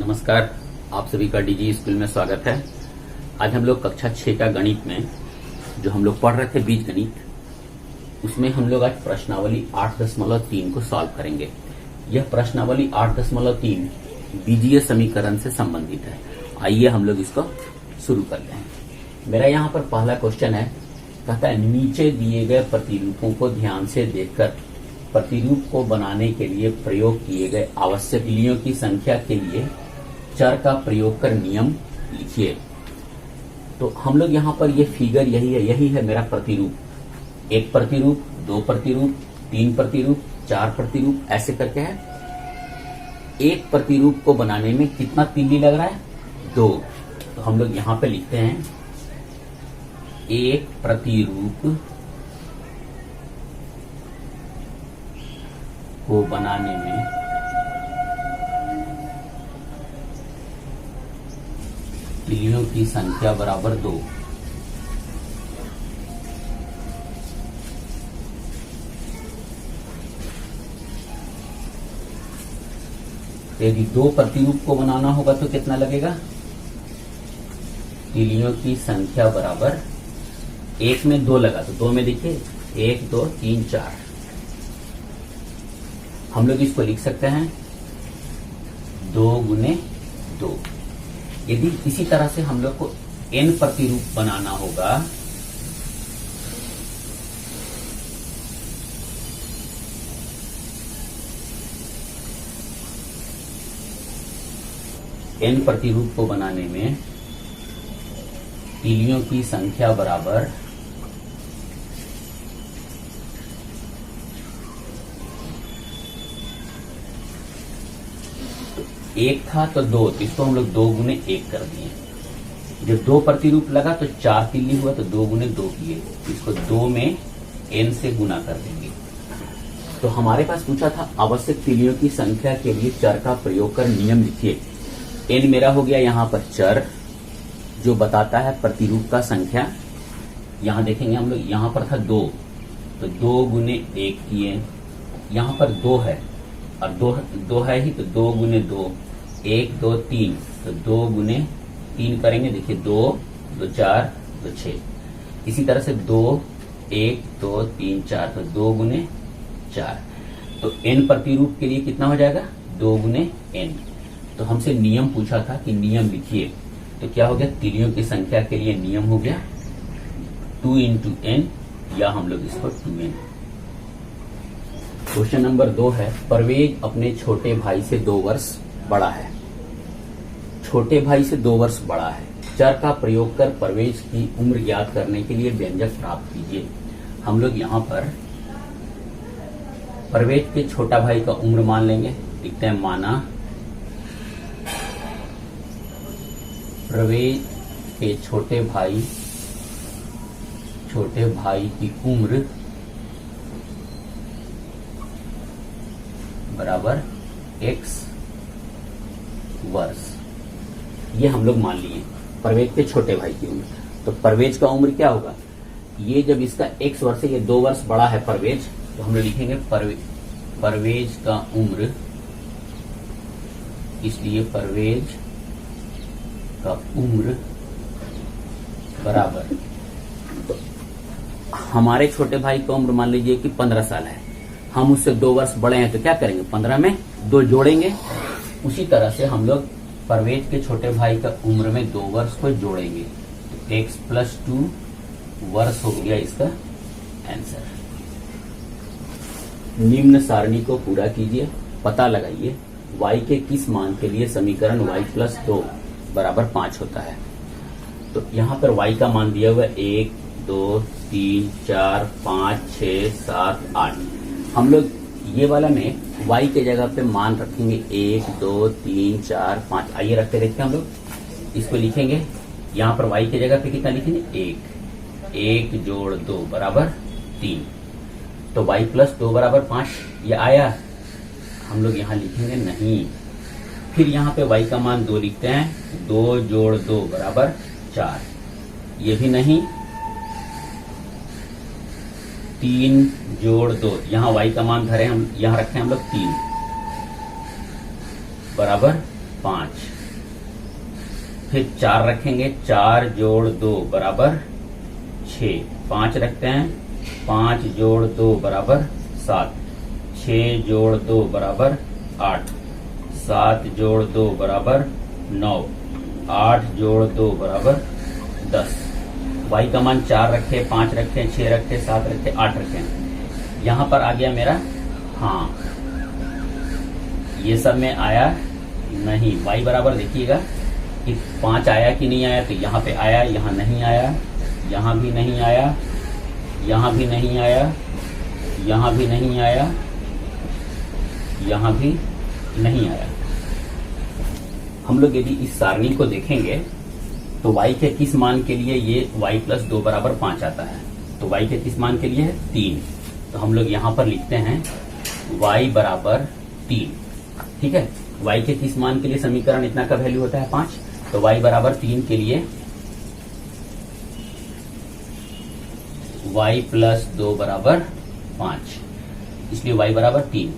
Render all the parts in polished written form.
नमस्कार, आप सभी का डीजी स्कूल में स्वागत है। आज हम लोग कक्षा 6 का गणित में जो हम लोग पढ़ रहे थे बीज गणित, उसमें हम लोग आज प्रश्नावली 8.3 को सॉल्व करेंगे। यह प्रश्नावली 8.3 बीजीय समीकरण से संबंधित है। आइए हम लोग इसको शुरू करते हैं। मेरा यहाँ पर पहला क्वेश्चन है, कहता है नीचे दिए गए प्रतिरूपों को ध्यान से देखकर प्रतिरूप को बनाने के लिए प्रयोग किए गए आवश्यक तीलियों की संख्या के लिए चर का प्रयोग कर नियम लिखिए। तो हम लोग यहाँ पर ये फिगर यही है मेरा प्रतिरूप। एक प्रतिरूप, दो प्रतिरूप, तीन प्रतिरूप, चार प्रतिरूप, ऐसे करके है। एक प्रतिरूप को बनाने में कितना तीली लग रहा है? 2। तो हम लोग यहाँ पे लिखते हैं एक प्रतिरूप को बनाने में तीलियों की संख्या बराबर 2। यदि 2 प्रतिरूप को बनाना होगा तो कितना लगेगा? तीलियों की संख्या बराबर, एक में 2 लगा तो 2 में देखिए 1 2 3 4। हम लोग इसको लिख सकते हैं 2 गुने 2। यदि इसी तरह से हम लोग को n प्रतिरूप बनाना होगा n प्रतिरूप को बनाने में तीलियों की संख्या बराबर एक था तो 2, तो इसको हम लोग 2 गुने 1 कर दिए। जब 2 प्रतिरूप लगा तो 4 तीली हुआ तो 2 गुने 2 किए, इसको 2 में n से गुना कर देंगे। तो हमारे पास पूछा था आवश्यक तीलियों की संख्या के लिए चर का प्रयोग कर नियम लिखिए। n मेरा हो गया यहाँ पर चर जो बताता है प्रतिरूप का संख्या। यहाँ देखेंगे हम लोग, यहाँ पर था 2 तो 2 गुने 1 किए, यहाँ पर 2 है और 2 है ही तो 2 गुने 2, 1 2 3 तो 2 गुने 3 करेंगे। देखिए 2 2 4 2 6। इसी तरह से 2 1 2 3 4 तो 2 गुने 4। तो n प्रतिरूप के लिए कितना हो जाएगा? 2 गुने n। तो हमसे नियम पूछा था कि नियम लिखिए, तो क्या हो गया? तीलियों की संख्या के लिए नियम हो गया 2 × n, या हम लोग इसको 2n। क्वेश्चन नंबर 2 है, परवेज अपने छोटे भाई से 2 वर्ष बड़ा है। छोटे भाई से 2 वर्ष बड़ा है। चर का प्रयोग कर परवेज की उम्र ज्ञात करने के लिए व्यंजक प्राप्त कीजिए। हम लोग यहाँ पर परवेज के छोटा भाई का उम्र मान लेंगे। लिखते हैं माना परवेज के छोटे भाई की उम्र बराबर x वर्ष। ये हम लोग मान लिए परवेज के छोटे भाई की उम्र। तो परवेज का उम्र क्या होगा? ये जब इसका x वर्ष है, ये 2 वर्ष बड़ा है परवेज, तो हम लोग लिखेंगे परवेज का उम्र, इसलिए परवेज का उम्र बराबर, तो हमारे छोटे भाई का उम्र मान लीजिए कि 15 साल है, हम उससे 2 वर्ष बड़े हैं, तो क्या करेंगे? 15 में 2 जोड़ेंगे। उसी तरह से हम लोग परवेज के छोटे भाई का उम्र में 2 वर्ष को जोड़ेंगे, तो x + 2 वर्ष हो गया इसका आंसर। निम्न सारणी को पूरा कीजिए, पता लगाइए y के किस मान के लिए समीकरण y + 2 बराबर 5 होता है। तो यहाँ पर y का मान दिया हुआ 1 2 3 4 5 6 7 8। हम लोग ये वाला में y के जगह पे मान रखेंगे 1 2 3 4 5। आइए रखते देखते हैं हम लोग। इसको लिखेंगे, यहाँ पर y के जगह पे कितना लिखेंगे? 1 जोड़ 2 बराबर 3। तो y + 2 बराबर 5 ये आया। हम लोग यहाँ लिखेंगे नहीं, फिर यहाँ पे y का मान 2 लिखते हैं। 2 जोड़ 2 बराबर 4, ये भी नहीं। 3 जोड़ 2, यहाँ y का मान धरे हम, यहाँ रखे हम लोग 3 बराबर 5। फिर 4 रखेंगे, 4 जोड़ 2 बराबर 6, 5 रखते हैं, 5 जोड़ 2 बराबर 7, 6 जोड़ 2 बराबर 8, 7 जोड़ 2 बराबर 9, 8 जोड़ 2 बराबर 10। y का मान 4 रखे, 5 रखे, 6 रखे, 7 रखे, 8 रखे। यहां पर आ गया मेरा हाँ, ये सब में आया नहीं। y बराबर देखिएगा कि 5 आया कि नहीं आया, तो यहाँ पे आया, यहाँ नहीं आया, यहाँ भी नहीं आया, यहाँ भी नहीं आया, यहाँ भी नहीं आया, यहाँ भी नहीं आया। हम लोग यदि इस सारणी को देखेंगे तो y के किस मान के लिए ये y प्लस 2 बराबर 5 आता है, तो y के किस मान के लिए है 3। तो हम लोग यहां पर लिखते हैं y बराबर 3। ठीक है, y के किस मान के लिए समीकरण इतना का वैल्यू होता है 5, तो y बराबर 3 के लिए y प्लस 2 बराबर 5, इसलिए y बराबर 3।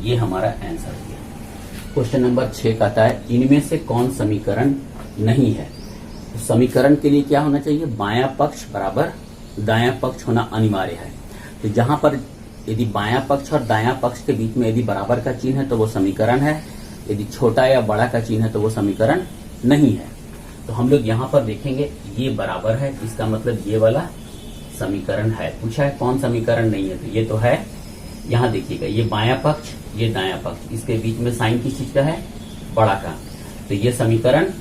ये हमारा आंसर है। क्वेश्चन नंबर 6 कहता है इनमें से कौन समीकरण नहीं है। तो समीकरण के लिए क्या होना चाहिए, बायां पक्ष बराबर दायां पक्ष होना अनिवार्य है। तो जहां पर यदि बायां पक्ष और दायां पक्ष के बीच में यदि बराबर का चिन्ह है तो वो समीकरण है, यदि छोटा या बड़ा का चिन्ह है तो वो समीकरण नहीं है। तो हम लोग यहाँ पर देखेंगे ये बराबर है, इसका मतलब ये वाला समीकरण है। पूछा है कौन समीकरण नहीं है, तो ये तो है। यहाँ देखिएगा ये बायां पक्ष, ये दायां पक्ष, इसके बीच में साइन किस चीज का है, बड़ा का, तो ये समीकरण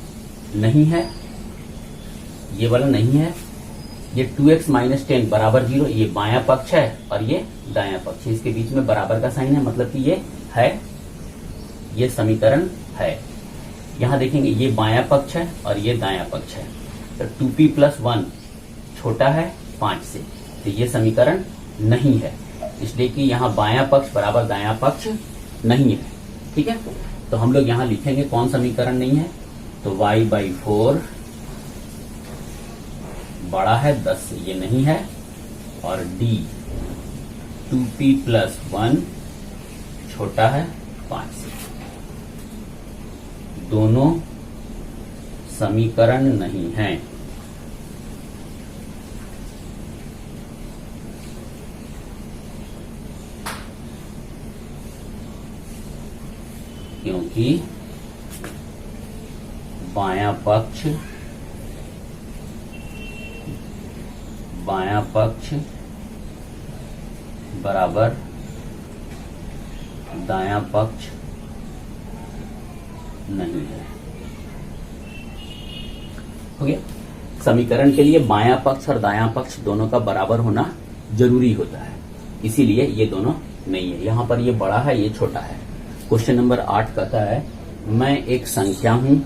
नहीं है, ये वाला नहीं है। ये 2x माइनस 10 बराबर 0, ये बायां पक्ष है और ये दायां पक्ष है, इसके बीच में बराबर का साइन है, मतलब कि ये है, ये समीकरण है। यहां देखेंगे ये बायां पक्ष है और ये दायां पक्ष है, तो 2p प्लस 1 छोटा है 5 से, तो ये समीकरण नहीं है, इसलिए कि यहाँ बायां पक्ष बराबर दायां पक्ष नहीं है। ठीक है, तो हम लोग यहाँ लिखेंगे कौन समीकरण नहीं है, तो y/4 बड़ा है 10 से, ये नहीं है, और d 2p प्लस 1 छोटा है 5 से, दोनों समीकरण नहीं हैं। क्योंकि बायां पक्ष बराबर दायां पक्ष नहीं है। हो गया, समीकरण के लिए बायां पक्ष और दायां पक्ष दोनों का बराबर होना जरूरी होता है, इसीलिए ये दोनों नहीं है। यहां पर ये बड़ा है, ये छोटा है। क्वेश्चन नंबर 8 कहता है मैं एक संख्या हूं,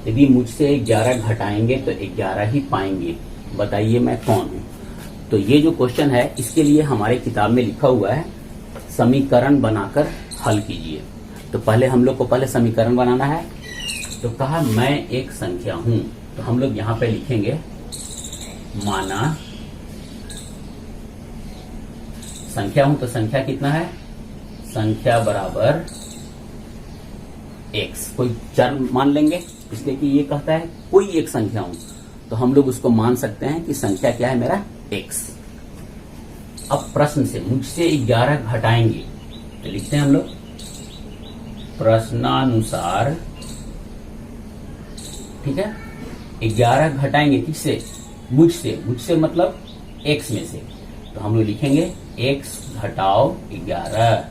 यदि मुझसे 11 घटाएंगे तो 11 ही पाएंगे, बताइए मैं कौन हूं। तो ये जो क्वेश्चन है इसके लिए हमारे किताब में लिखा हुआ है समीकरण बनाकर हल कीजिए। तो पहले हम लोग को पहले समीकरण बनाना है। तो कहा मैं एक संख्या हूं, तो हम लोग यहां पे लिखेंगे माना संख्या हूं, तो संख्या कितना है, संख्या बराबर x, कोई चर मान लेंगे, इसलिए कि ये कहता है कोई एक संख्या हूं, तो हम लोग उसको मान सकते हैं कि संख्या क्या है मेरा x। अब प्रश्न से मुझसे 11 घटाएंगे, तो लिखते हैं हम लोग प्रश्नानुसार, ठीक है, 11 घटाएंगे किससे, मुझसे मतलब x में से, तो हम लोग लिखेंगे x घटाओ 11,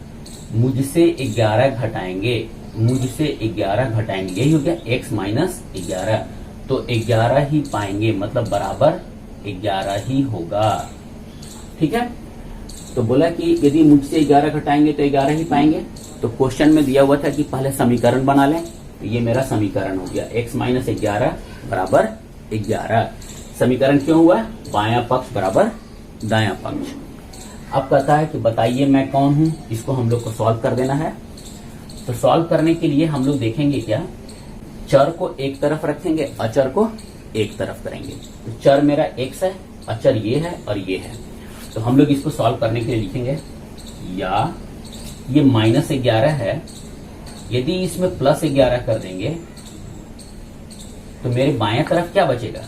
मुझसे 11 घटाएंगे, मुझसे 11 घटाएंगे, यही हो गया x माइनस 11, तो 11 ही पाएंगे, मतलब बराबर 11 ही होगा। ठीक है, तो बोला कि यदि मुझसे 11 घटाएंगे तो 11 ही पाएंगे, तो क्वेश्चन में दिया हुआ था कि पहले समीकरण बना लें, तो ये मेरा समीकरण हो गया x माइनस 11 बराबर 11। समीकरण क्यों हुआ, बायां पक्ष बराबर दायां पक्ष। अब कहता है कि बताइए मैं कौन हूं, इसको हम लोग को सॉल्व कर देना है। तो सॉल्व करने के लिए हम लोग देखेंगे क्या, चर को एक तरफ रखेंगे, अचर को एक तरफ करेंगे। तो चर मेरा x है, अचर ये है और ये है, तो हम लोग इसको सॉल्व करने के लिए लिखेंगे या ये माइनस 11 है, यदि इसमें प्लस 11 कर देंगे तो मेरे बाएं तरफ क्या बचेगा,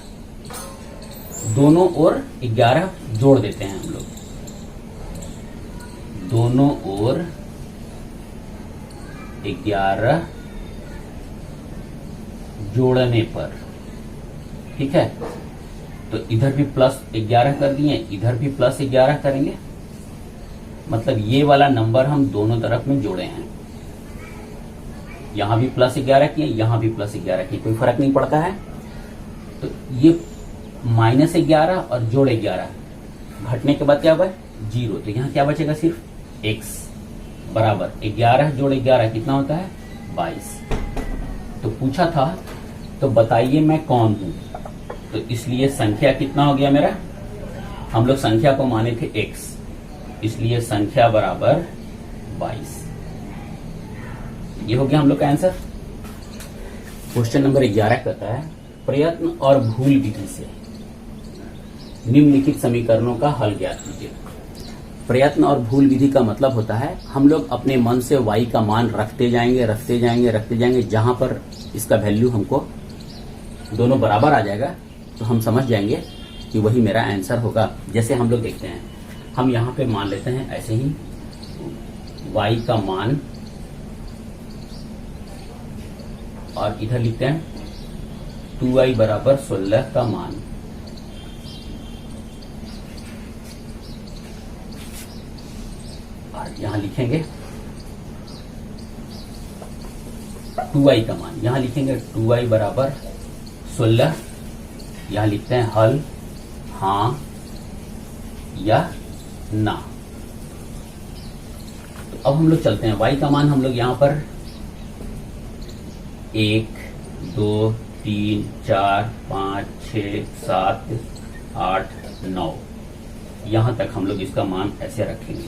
दोनों ओर 11 जोड़ देते हैं हम लोग, दोनों ओर 11 जोड़ने पर, ठीक है। तो इधर भी प्लस 11 कर दिए, इधर भी प्लस 11 करेंगे, मतलब ये वाला नंबर हम दोनों तरफ में जोड़े हैं। यहां भी प्लस 11 किए, यहां भी प्लस 11 किए, कोई फर्क नहीं पड़ता है। तो ये माइनस 11 और जोड़ 11 घटने के बाद क्या हुआ, 0। तो यहां क्या बचेगा, सिर्फ x बराबर 11 जोड़ 11 कितना होता है, 22। तो पूछा था तो बताइए मैं कौन हूं, तो इसलिए संख्या कितना हो गया मेरा, हम लोग संख्या को माने थे x, इसलिए संख्या बराबर 22। ये हो गया हम लोग का आंसर। क्वेश्चन नंबर 11 कहता है प्रयत्न और भूल विधि से निम्नलिखित समीकरणों का हल ज्ञात कीजिए। प्रयत्न और भूल विधि का मतलब होता है हम लोग अपने मन से y का मान रखते जाएंगे रखते जाएंगे रखते जाएंगे, जहां पर इसका वैल्यू हमको दोनों बराबर आ जाएगा तो हम समझ जाएंगे कि वही मेरा आंसर होगा। जैसे हम लोग देखते हैं, हम यहाँ पे मान लेते हैं ऐसे ही y का मान, और इधर लिखते हैं 2y बराबर 16 का मान। और यहां लिखेंगे 2y का मान, यहां लिखेंगे 2y बराबर 16। यहां लिखते हैं हल हां या ना। तो अब हम लोग चलते हैं, y का मान हम लोग यहां पर 1 2 3 4 5 6 7 8 9 यहां तक हम लोग इसका मान ऐसे रखेंगे।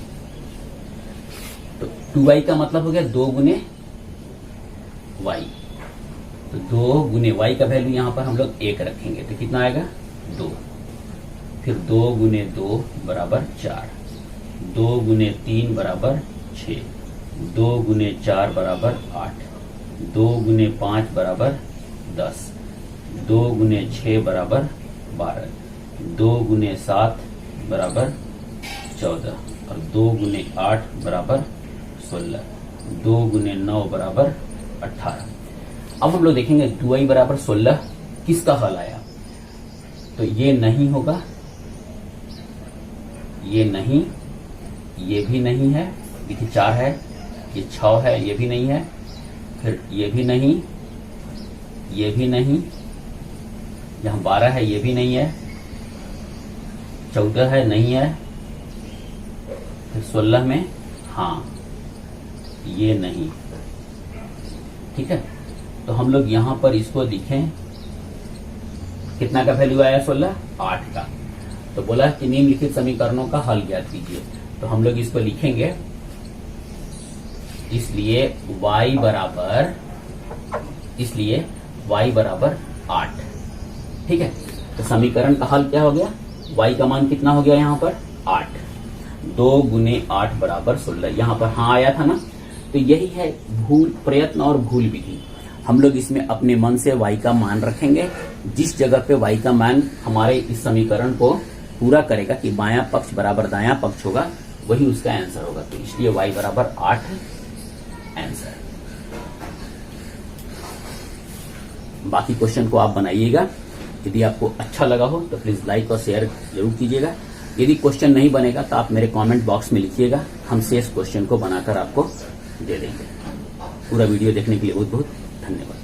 तो 2y का मतलब हो गया 2 गुने y, तो 2 गुने y का वैल्यू यहां पर हम लोग 1 रखेंगे तो कितना आएगा 2। फिर 2 गुने 2 बराबर 4, 2 गुने 3 बराबर 6, 2 गुने 4 बराबर 8, 2 गुने 5 बराबर 10, 2 गुने 6 बराबर 12, 2 गुने 7 बराबर 14 और 2 गुने 8 बराबर 16, 2 गुने 9 बराबर 18। अब हम लोग देखेंगे 2y बराबर 16 किसका हल आया, तो ये नहीं होगा, ये नहीं, ये भी नहीं है, देखिए 4 है, ये 6 है, ये भी नहीं है, फिर ये भी नहीं, ये भी नहीं, यहां 12 है, ये भी नहीं है, 14 है, नहीं है, फिर 16 में हाँ, ये नहीं, ठीक है। तो हम लोग यहां पर इसको लिखें, कितना का वैल्यू आया 16, 8 का। तो बोला कि निम्नलिखित समीकरणों का हल ज्ञात कीजिए, तो हम लोग इसको लिखेंगे, इसलिए y बराबर 8, ठीक है। तो समीकरण का हल क्या हो गया, y का मान कितना हो गया यहाँ पर 8, 2 गुने 8 बराबर 16, यहाँ पर हाँ आया था ना। तो यही है प्रयत्न और भूल विधि। हम लोग इसमें अपने मन से y का मान रखेंगे, जिस जगह पे y का मान हमारे इस समीकरण को पूरा करेगा कि बायां पक्ष बराबर दायां पक्ष होगा, वही उसका आंसर होगा। तो इसलिए y बराबर 8 आंसर। बाकी क्वेश्चन को आप बनाइएगा, यदि आपको अच्छा लगा हो तो प्लीज लाइक और शेयर जरूर कीजिएगा। यदि क्वेश्चन नहीं बनेगा तो आप मेरे कमेंट बॉक्स में लिखिएगा, हम शेष क्वेश्चन को बनाकर आपको दे देंगे। पूरा वीडियो देखने के लिए बहुत बहुत धन्यवाद।